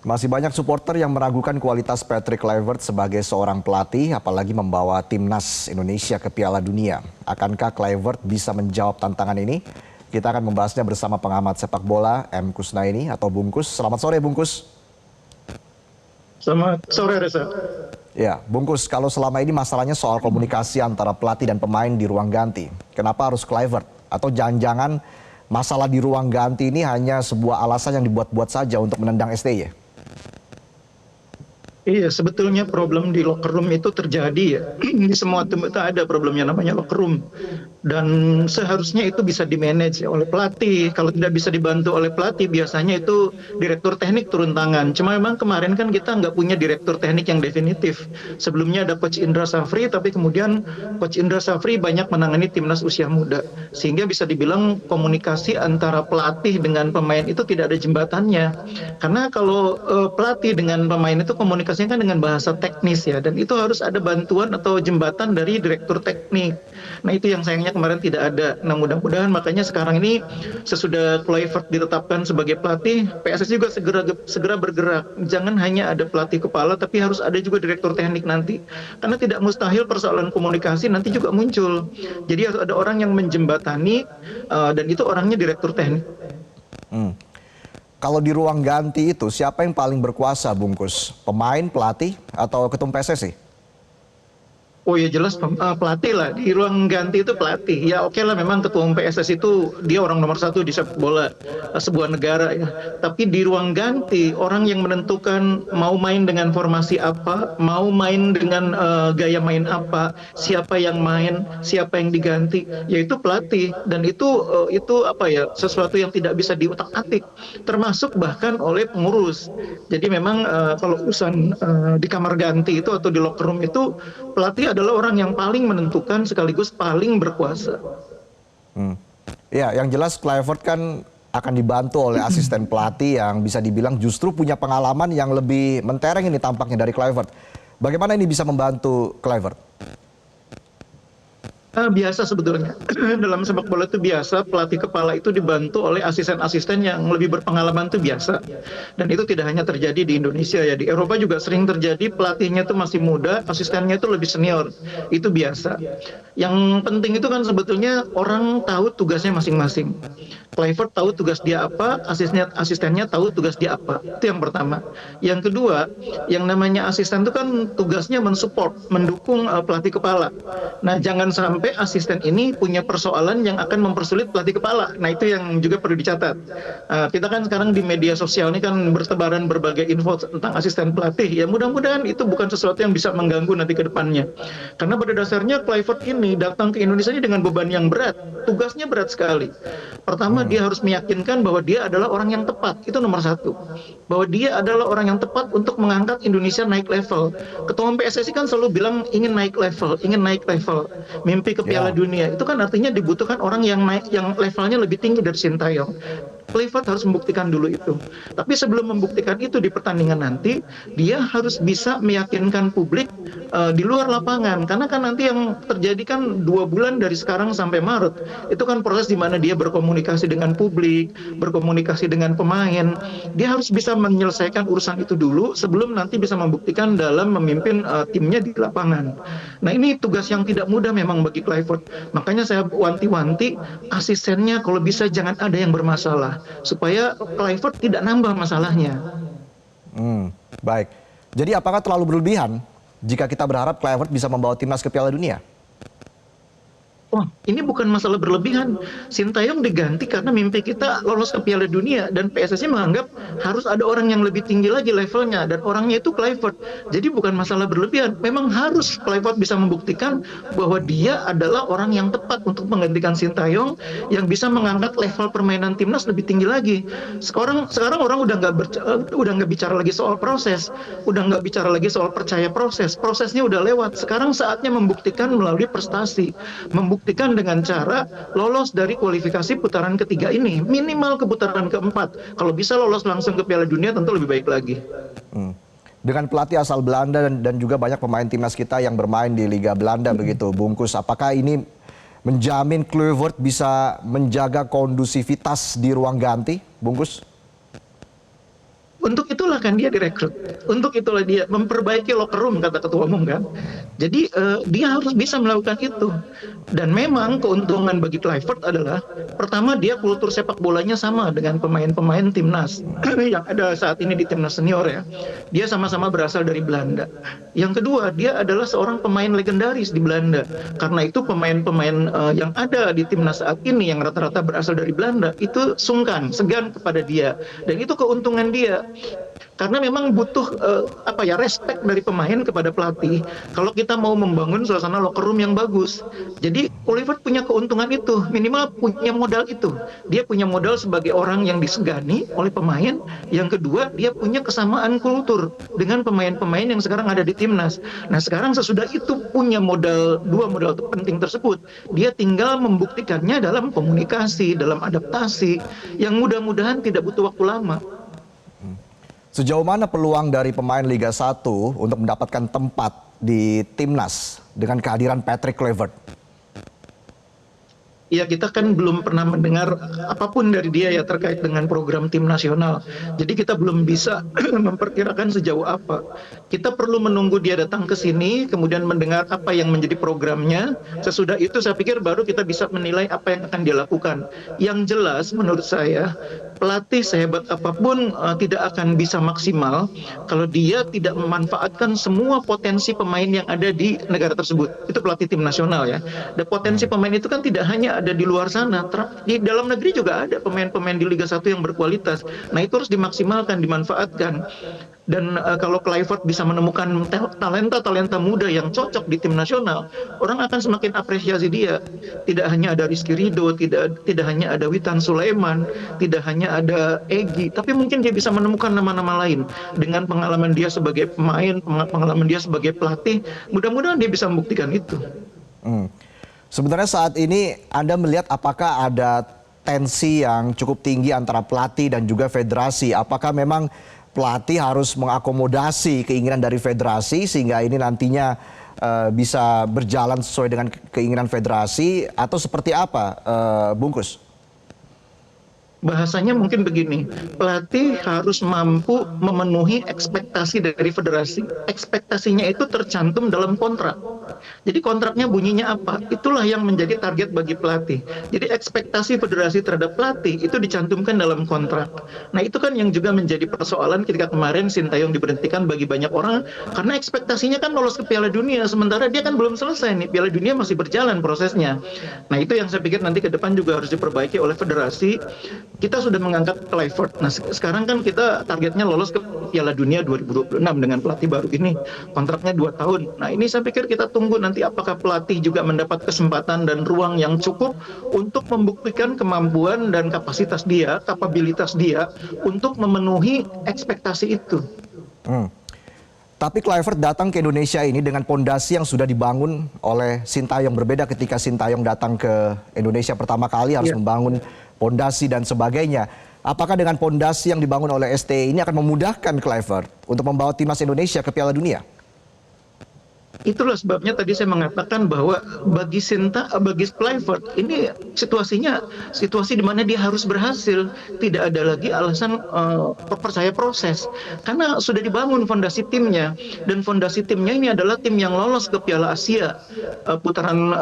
Masih banyak supporter yang meragukan kualitas Patrick Kluivert sebagai seorang pelatih, apalagi membawa timnas Indonesia ke Piala Dunia. Akankah Kluivert bisa menjawab tantangan ini? Kita akan membahasnya bersama pengamat sepak bola M. Kusnaini atau Bungkus. Selamat sore Bungkus. Selamat sore Reza. Ya, Bungkus, kalau selama ini masalahnya soal komunikasi antara pelatih dan pemain di ruang ganti, kenapa harus Kluivert? Atau jangan-jangan masalah di ruang ganti ini hanya sebuah alasan yang dibuat-buat saja untuk menendang STY? Iya, sebetulnya problem di locker room itu terjadi ya. Di semua tim itu ada problemnya namanya locker room. Dan seharusnya itu bisa di-manage oleh pelatih. Kalau tidak bisa dibantu oleh pelatih, biasanya itu direktur teknik turun tangan. Cuma memang kemarin kan kita nggak punya direktur teknik yang definitif. Sebelumnya ada Coach Indra Safri, tapi kemudian Coach Indra Safri banyak menangani timnas usia muda. Sehingga bisa dibilang komunikasi antara pelatih dengan pemain itu tidak ada jembatannya. Karena kalau pelatih dengan pemain itu komunikasinya kan dengan bahasa teknis ya. Dan itu harus ada bantuan atau jembatan dari direktur teknik. Nah itu yang sayangnya kemarin tidak ada. Nah mudah-mudahan makanya sekarang ini sesudah Kluivert ditetapkan sebagai pelatih, PSSI juga segera bergerak. Jangan hanya ada pelatih kepala, tapi harus ada juga direktur teknik nanti. Karena tidak mustahil persoalan komunikasi nanti juga muncul. Jadi harus ada orang yang menjembatani dan itu orangnya direktur teknik. Kalau di ruang ganti itu siapa yang paling berkuasa Bungkus? Pemain, pelatih, atau ketum PSSI? Oh ya jelas pelatih lah, di ruang ganti itu pelatih. Ya oke lah, memang ketua umum PSSI itu dia orang nomor satu di sepak bola sebuah negara ya. Tapi di ruang ganti orang yang menentukan mau main dengan formasi apa, mau main dengan gaya main apa, siapa yang main, siapa yang diganti, yaitu pelatih. Dan itu apa ya, sesuatu yang tidak bisa diutak-atik, termasuk bahkan oleh pengurus. Jadi memang kalau urusan di kamar ganti itu atau di locker room itu pelatih adalah orang yang paling menentukan sekaligus paling berkuasa. Ya, yang jelas Kluivert kan akan dibantu oleh asisten pelatih yang bisa dibilang justru punya pengalaman yang lebih mentereng ini tampaknya dari Kluivert. Bagaimana ini bisa membantu Kluivert? Biasa sebetulnya. Dalam sepak bola itu biasa, pelatih kepala itu dibantu oleh asisten-asisten yang lebih berpengalaman itu biasa. Dan itu tidak hanya terjadi di Indonesia ya, di Eropa juga sering terjadi, pelatihnya itu masih muda, asistennya itu lebih senior. Itu biasa. Yang penting itu kan sebetulnya orang tahu tugasnya masing-masing. Kluivert tahu tugas dia apa, asistennya tahu tugas dia apa. Itu yang pertama. Yang kedua, yang namanya asisten itu kan tugasnya mensupport, mendukung pelatih kepala. Nah, jangan sampai asisten ini punya persoalan yang akan mempersulit pelatih kepala. Nah, itu yang juga perlu dicatat. Kita kan sekarang di media sosial ini kan bertebaran berbagai info tentang asisten pelatih. Ya mudah-mudahan itu bukan sesuatu yang bisa mengganggu nanti ke depannya. Karena pada dasarnya Kluivert ini datang ke Indonesia ini dengan beban yang berat. Tugasnya berat sekali. Pertama, dia harus meyakinkan bahwa dia adalah orang yang tepat. Itu nomor satu. Bahwa dia adalah orang yang tepat untuk mengangkat Indonesia naik level. Ketua umum PSSI kan selalu bilang ingin naik level, ingin naik level. Mimpi ke Piala Dunia. Itu kan artinya dibutuhkan orang yang naik, yang levelnya lebih tinggi dari Sintayong. Kluivert harus membuktikan dulu itu. Tapi sebelum membuktikan itu di pertandingan nanti, dia harus bisa meyakinkan publik di luar lapangan. Karena kan nanti yang terjadi kan 2 bulan dari sekarang sampai Maret. Itu kan proses di mana dia berkomunikasi dengan publik, berkomunikasi dengan pemain. Dia harus bisa menyelesaikan urusan itu dulu sebelum nanti bisa membuktikan dalam memimpin timnya di lapangan. Nah ini tugas yang tidak mudah memang bagi Kluivert. Makanya saya wanti-wanti asistennya kalau bisa jangan ada yang bermasalah. Supaya Kluivert tidak nambah masalahnya. Baik. Jadi apakah terlalu berlebihan jika kita berharap Kluivert bisa membawa timnas ke Piala Dunia? Wah, ini bukan masalah berlebihan. Sintayong diganti karena mimpi kita lolos ke Piala Dunia dan PSSI menganggap harus ada orang yang lebih tinggi lagi levelnya dan orangnya itu Kluivert. Jadi bukan masalah berlebihan. Memang harus Kluivert bisa membuktikan bahwa dia adalah orang yang tepat untuk menggantikan Sintayong yang bisa mengangkat level permainan timnas lebih tinggi lagi. Sekarang orang udah nggak bicara lagi soal proses, udah nggak bicara lagi soal percaya proses. Prosesnya udah lewat. Sekarang saatnya membuktikan melalui prestasi. Membuktikan dengan cara lolos dari kualifikasi putaran ketiga ini, minimal ke putaran keempat. Kalau bisa lolos langsung ke Piala Dunia tentu lebih baik lagi. Dengan pelatih asal Belanda dan juga banyak pemain timnas kita yang bermain di Liga Belanda begitu, Bungkus, apakah ini menjamin Kluivert bisa menjaga kondusivitas di ruang ganti, Bungkus? Untuk itulah kan dia direkrut. Untuk itulah dia memperbaiki locker room kata ketua umum kan. Jadi dia harus bisa melakukan itu. Dan memang keuntungan bagi Kluivert adalah pertama dia kultur sepak bolanya sama dengan pemain-pemain timnas yang ada saat ini di timnas senior ya. Dia sama-sama berasal dari Belanda. Yang kedua, dia adalah seorang pemain legendaris di Belanda. Karena itu pemain-pemain yang ada di timnas saat ini yang rata-rata berasal dari Belanda itu sungkan, segan kepada dia. Dan itu keuntungan dia. Karena memang butuh respect dari pemain kepada pelatih kalau kita mau membangun suasana locker room yang bagus. Jadi Kluivert punya keuntungan itu, minimal punya modal itu. Dia punya modal sebagai orang yang disegani oleh pemain. Yang kedua, dia punya kesamaan kultur dengan pemain-pemain yang sekarang ada di timnas. Nah, sekarang sesudah itu punya dua modal penting tersebut, dia tinggal membuktikannya dalam komunikasi, dalam adaptasi yang mudah-mudahan tidak butuh waktu lama. Sejauh mana peluang dari pemain Liga 1 untuk mendapatkan tempat di timnas dengan kehadiran Patrick Kluivert? Ya, kita kan belum pernah mendengar apapun dari dia ya terkait dengan program tim nasional. Jadi kita belum bisa memperkirakan sejauh apa. Kita perlu menunggu dia datang ke sini, kemudian mendengar apa yang menjadi programnya. Sesudah itu saya pikir baru kita bisa menilai apa yang akan dia lakukan. Yang jelas menurut saya, pelatih sehebat apapun tidak akan bisa maksimal kalau dia tidak memanfaatkan semua potensi pemain yang ada di negara tersebut. Itu pelatih tim nasional ya. Dan potensi pemain itu kan tidak hanya ada di luar sana, di dalam negeri juga ada pemain-pemain di Liga 1 yang berkualitas. Nah, itu harus dimaksimalkan, dimanfaatkan. Dan kalau Kluivert bisa menemukan talenta-talenta muda yang cocok di tim nasional, orang akan semakin apresiasi dia. Tidak hanya ada Rizky Ridho, tidak hanya ada Witan Sulaiman, tidak hanya ada Egy, tapi mungkin dia bisa menemukan nama-nama lain. Dengan pengalaman dia sebagai pemain, pengalaman dia sebagai pelatih, mudah-mudahan dia bisa membuktikan itu. Sebenarnya saat ini Anda melihat apakah ada tensi yang cukup tinggi antara pelatih dan juga federasi? Apakah memang pelatih harus mengakomodasi keinginan dari federasi sehingga ini nantinya bisa berjalan sesuai dengan keinginan federasi atau seperti apa, Bungkus? Bahasanya mungkin begini, pelatih harus mampu memenuhi ekspektasi dari federasi. Ekspektasinya itu tercantum dalam kontrak. Jadi kontraknya bunyinya apa? Itulah yang menjadi target bagi pelatih. Jadi ekspektasi federasi terhadap pelatih itu dicantumkan dalam kontrak. Nah, itu kan yang juga menjadi persoalan ketika kemarin Sintayong diberhentikan bagi banyak orang karena ekspektasinya kan lolos ke Piala Dunia, sementara dia kan belum selesai nih, Piala Dunia masih berjalan prosesnya. Nah, itu yang saya pikir nanti ke depan juga harus diperbaiki oleh federasi. Kita sudah mengangkat Kluivert. Nah, sekarang kan kita targetnya lolos ke Piala Dunia 2026 dengan pelatih baru ini. Kontraknya 2 tahun. Nah, ini saya pikir kita tunggu nanti apakah pelatih juga mendapat kesempatan dan ruang yang cukup untuk membuktikan kemampuan dan kapasitas dia, kapabilitas dia untuk memenuhi ekspektasi itu. Tapi Kluivert datang ke Indonesia ini dengan pondasi yang sudah dibangun oleh Sintayong. Berbeda ketika Sintayong datang ke Indonesia pertama kali harus membangun pondasi dan sebagainya. Apakah dengan pondasi yang dibangun oleh STI ini akan memudahkan Kluivert untuk membawa timnas Indonesia ke Piala Dunia? Itulah sebabnya tadi saya mengatakan bahwa bagi Kluivert ini situasi di mana dia harus berhasil, tidak ada lagi alasan percaya proses karena sudah dibangun fondasi timnya, dan fondasi timnya ini adalah tim yang lolos ke Piala Asia putaran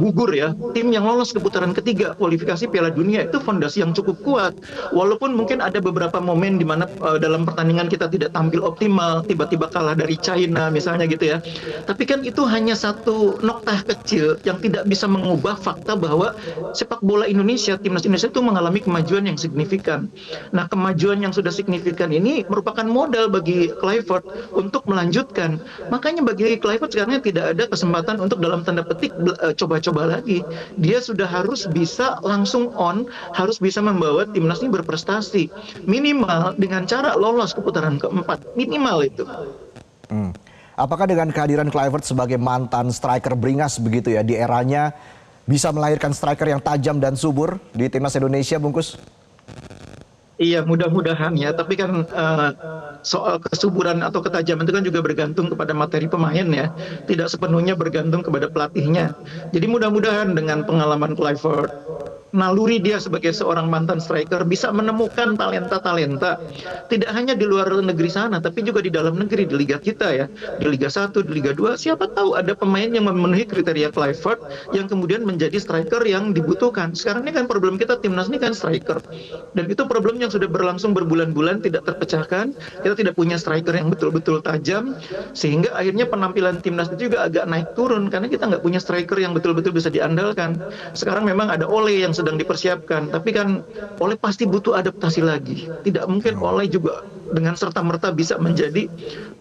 gugur ya, tim yang lolos ke putaran ketiga kualifikasi Piala Dunia. Itu fondasi yang cukup kuat, walaupun mungkin ada beberapa momen di mana dalam pertandingan kita tidak tampil optimal, tiba-tiba kalah dari China misalnya gitu ya. Tapi kan itu hanya satu noktah kecil yang tidak bisa mengubah fakta bahwa sepak bola Indonesia, timnas Indonesia itu mengalami kemajuan yang signifikan. Nah, kemajuan yang sudah signifikan ini merupakan modal bagi Kluivert untuk melanjutkan. Makanya bagi Kluivert sekarang tidak ada kesempatan untuk dalam tanda petik coba-coba lagi. Dia sudah harus bisa langsung harus bisa membawa timnas ini berprestasi. Minimal dengan cara lolos ke putaran keempat. Minimal itu. Apakah dengan kehadiran Kluivert sebagai mantan striker beringas begitu ya di eranya bisa melahirkan striker yang tajam dan subur di timnas Indonesia, Bungkus? Iya, mudah-mudahan ya. Tapi kan soal kesuburan atau ketajaman itu kan juga bergantung kepada materi pemain ya. Tidak sepenuhnya bergantung kepada pelatihnya. Jadi mudah-mudahan dengan pengalaman Kluivert, naluri dia sebagai seorang mantan striker bisa menemukan talenta-talenta tidak hanya di luar negeri sana tapi juga di dalam negeri, di liga kita ya, di Liga 1, di Liga 2, siapa tahu ada pemain yang memenuhi kriteria Kluivert yang kemudian menjadi striker yang dibutuhkan. Sekarang ini kan problem kita timnas ini kan striker, dan itu problem yang sudah berlangsung berbulan-bulan tidak terpecahkan. Kita tidak punya striker yang betul-betul tajam, sehingga akhirnya penampilan timnas itu juga agak naik turun karena kita nggak punya striker yang betul-betul bisa diandalkan. Sekarang memang ada Ole yang sedang dipersiapkan, tapi kan Ole pasti butuh adaptasi lagi. Tidak mungkin Ole juga dengan serta-merta bisa menjadi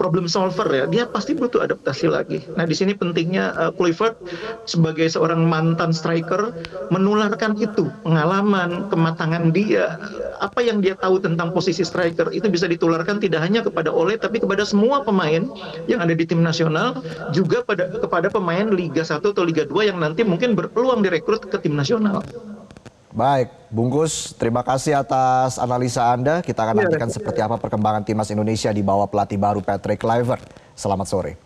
problem solver ya. Dia pasti butuh adaptasi lagi. Nah, di sini pentingnya Kluivert sebagai seorang mantan striker menularkan itu, pengalaman, kematangan dia, apa yang dia tahu tentang posisi striker itu bisa ditularkan tidak hanya kepada Ole tapi kepada semua pemain yang ada di tim nasional, juga kepada pemain Liga 1 atau Liga 2 yang nanti mungkin berpeluang direkrut ke tim nasional. Baik, Bungkus, terima kasih atas analisa Anda. Kita akan nantikan seperti apa perkembangan timnas Indonesia di bawah pelatih baru Patrick Kluivert. Selamat sore.